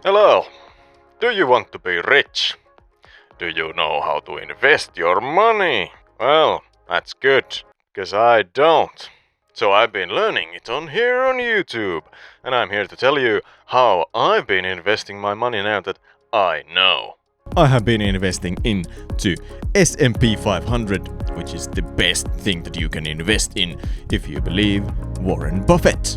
Hello. Do you want to be rich? Do you know how to invest your money? Well, that's good, because I don't. So I've been learning it on here on YouTube, and I'm here to tell you how I've been investing my money now that I know. I have been investing into S&P 500, which is the best thing that you can invest in if you believe Warren Buffett.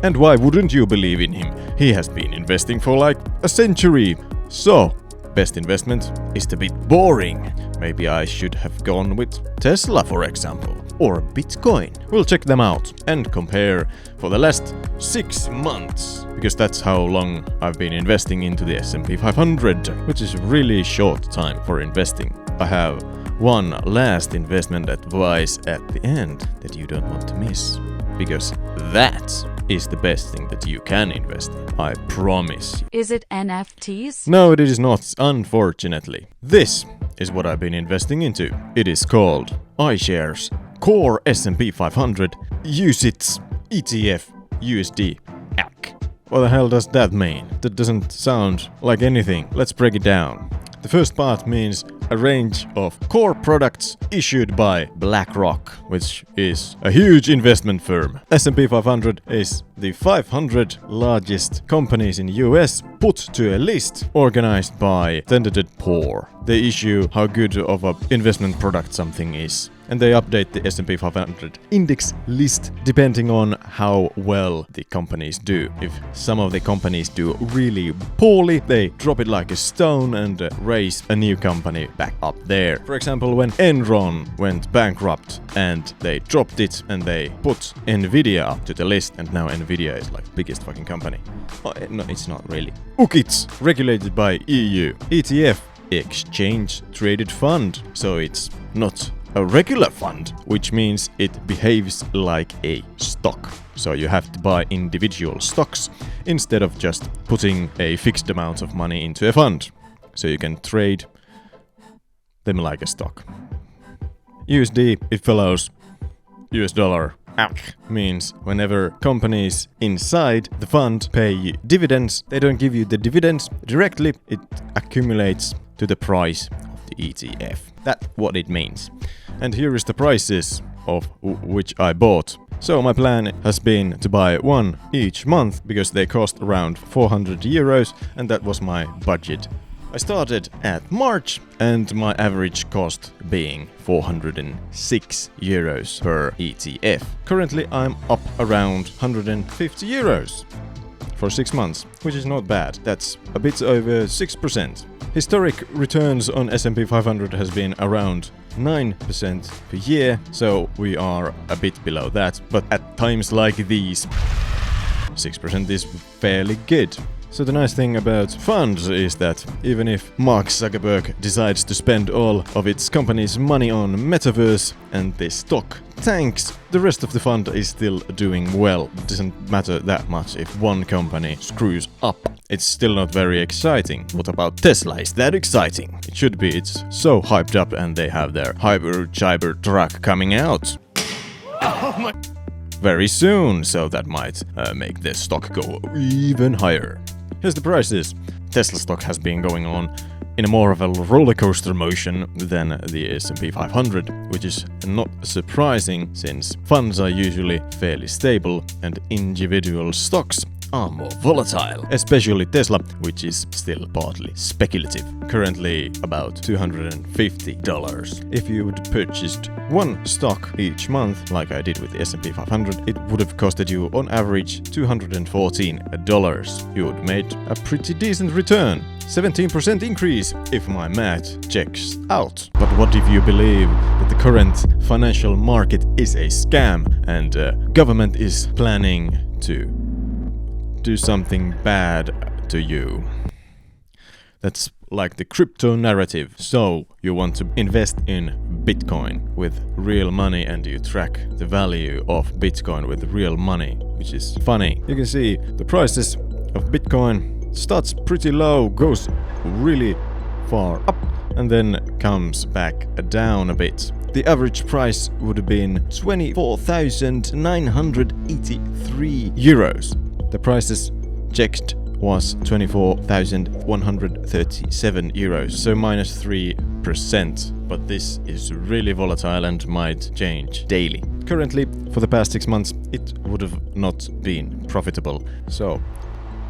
And why wouldn't you believe in him? He has been investing for like a century. So, best investment is a bit boring. Maybe I should have gone with Tesla, for example, or Bitcoin. We'll check them out and compare for the last 6 months, because that's how long I've been investing into the S&P 500, which is a really short time for investing. I have one last investment advice at the end that you don't want to miss, because that is the best thing that you can invest in. I promise you. Is it NFTs? No, it is not, unfortunately. This is what I've been investing into. It is called iShares Core S&P 500 UCITS ETF USD AC. What the hell does that mean? That doesn't sound like anything. Let's break it down. The first part means a range of core products issued by BlackRock, which is a huge investment firm. S&P 500 is the 500 largest companies in the US put to a list organized by Standard & Poor. They issue how good of an investment product something is, and they update the S&P 500 index list depending on how well the companies do. If some of the companies do really poorly, they drop it like a stone and raise a new company back up there. For example, when Enron went bankrupt and they dropped it and they put Nvidia up to the list, and now Nvidia is like biggest fucking company. Oh, no, it's not really. UCITS, regulated by EU. ETF, exchange traded fund, so it's not a regular fund, which means it behaves like a stock. So you have to buy individual stocks instead of just putting a fixed amount of money into a fund. So you can trade them like a stock. USD, it follows US dollar. AC means whenever companies inside the fund pay dividends, they don't give you the dividends directly, it accumulates to the price of the ETF. That's what it means. And here is the prices of which I bought. So my plan has been to buy one each month because they cost around 400 euros, and that was my budget. I started at March and my average cost being 406 euros per ETF. Currently I'm up around 150 euros for 6 months, which is not bad. That's a bit over 6%. Historic returns on S&P 500 has been around 9% per year, so we are a bit below that, but at times like these, 6% is fairly good. So the nice thing about funds is that even if Mark Zuckerberg decides to spend all of its company's money on metaverse and the stock tanks, the rest of the fund is still doing well. It doesn't matter that much if one company screws up. It's still not very exciting. What about Tesla? Is that exciting? It should be. It's so hyped up, and they have their Cyber truck coming out very soon, so that might make the stock go even higher. Here's the prices. Tesla stock has been going on in a more of a roller coaster motion than the S&P 500, which is not surprising since funds are usually fairly stable and individual stocks are more volatile, especially Tesla, which is still partly speculative. Currently about $250. If you would purchased one stock each month, like I did with the S&P 500, it would have costed you on average $214. You would made a pretty decent return. 17% increase if my math checks out. But what if you believe that the current financial market is a scam and government is planning to do something bad to you? That's like the crypto narrative. So you want to invest in Bitcoin with real money and you track the value of Bitcoin with real money, which is funny. You can see the prices of Bitcoin starts pretty low, goes really far up, and then comes back down a bit. The average price would have been 24,983 euros. The prices checked was 24,137 euros, so minus 3%. But this is really volatile and might change daily. Currently, for the past 6 months, it would have not been profitable. So,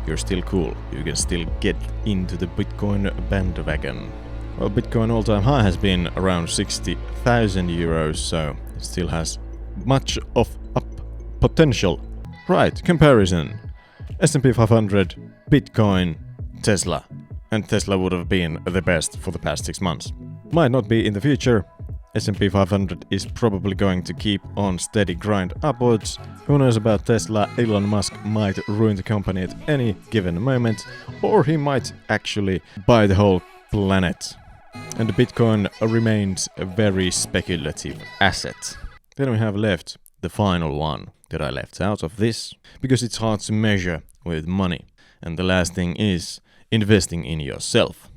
you're still cool. You can still get into the Bitcoin bandwagon. Well, Bitcoin all-time high has been around 60,000 euros, so it still has much of up potential. Right, comparison. S&P 500, Bitcoin, Tesla. And Tesla would have been the best for the past 6 months. Might not be in the future. S&P 500 is probably going to keep on steady grind upwards. Who knows about Tesla? Elon Musk might ruin the company at any given moment, or he might actually buy the whole planet. And the Bitcoin remains a very speculative asset. Then we have left the final one that I left out of this, because it's hard to measure with money. And the last thing is investing in yourself.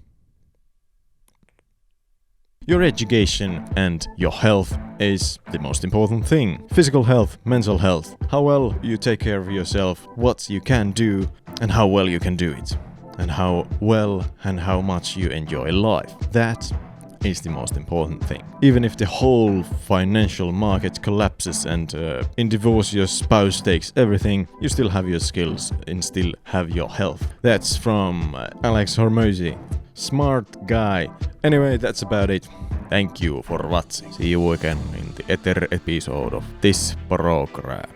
Your education and your health is the most important thing. Physical health, mental health, how well you take care of yourself, what you can do, and how well you can do it. And how well and how much you enjoy life. That is the most important thing. Even if the whole financial market collapses and in divorce your spouse takes everything, you still have your skills and still have your health. That's from Alex Hormozy. Smart guy. Anyway, that's about it. Thank you for watching. See you again in the ether episode of this program.